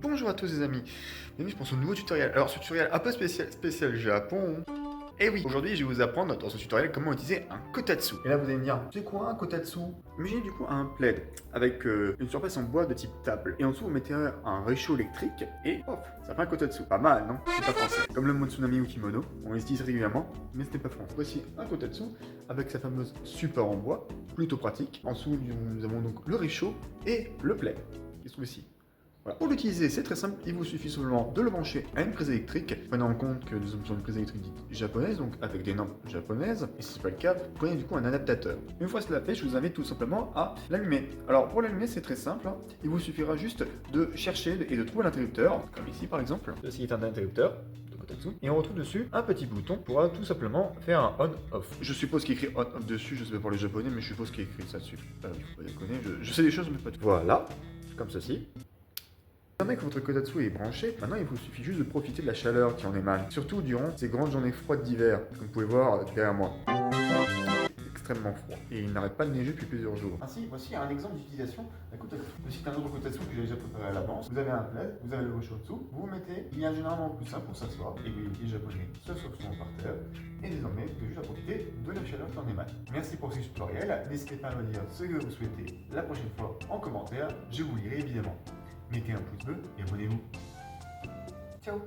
Bonjour à tous les amis, bienvenue pour ce nouveau tutoriel. Alors ce tutoriel un peu spécial Japon. Et oui, aujourd'hui je vais vous apprendre dans ce tutoriel comment utiliser un kotatsu. Et là vous allez me dire, c'est quoi un kotatsu? Imaginez du coup un plaid avec une surface en bois de type table. Et en dessous vous mettez un réchaud électrique et hop, ça fait un kotatsu. Pas mal, non? C'est pas français. Comme le mot tsunami ou kimono, on les utilise régulièrement, mais ce n'est pas français. Voici un kotatsu avec sa fameuse support en bois, plutôt pratique. En dessous nous avons donc le réchaud et le plaid, qui sont ici. Voilà. Pour l'utiliser, c'est très simple, il vous suffit simplement de le brancher à une prise électrique. Prenez en compte que nous sommes sur une prise électrique dite japonaise, donc avec des normes japonaises. Et si ce n'est pas le cas, prenez du coup un adaptateur. Une fois cela fait, je vous invite tout simplement à l'allumer. Alors pour l'allumer, c'est très simple, hein. Il vous suffira juste de chercher et de trouver l'interrupteur, comme ici par exemple. Ceci est un interrupteur de kotatsu. Et on retrouve dessus un petit bouton pour tout simplement faire un on-off. Je suppose qu'il est écrit on-off dessus, je sais pas pour les japonais, mais je suppose qu'il est écrit ça dessus. Il faut pas déconner, je sais des choses, mais pas tout. Voilà, comme ceci. Maintenant que votre kotatsu est branché, maintenant il vous suffit juste de profiter de la chaleur qui en émane, surtout durant ces grandes journées froides d'hiver, comme vous pouvez voir derrière moi. Extrêmement froid, et il n'arrête pas de neiger depuis plusieurs jours. Ainsi, voici un exemple d'utilisation d'un kotatsu. C'est un autre kotatsu que j'ai déjà préparé à l'avance. Vous avez un plaid, vous avez le réchaud dessous, vous mettez, il y a généralement plus simple pour s'asseoir, et les japonais s'assoient souvent par terre, et désormais vous avez juste à profiter de la chaleur qui en émane. Merci pour ce tutoriel, n'hésitez pas à me dire ce que vous souhaitez la prochaine fois en commentaire, je vous lirai évidemment. Mettez un pouce bleu et abonnez-vous. Ciao!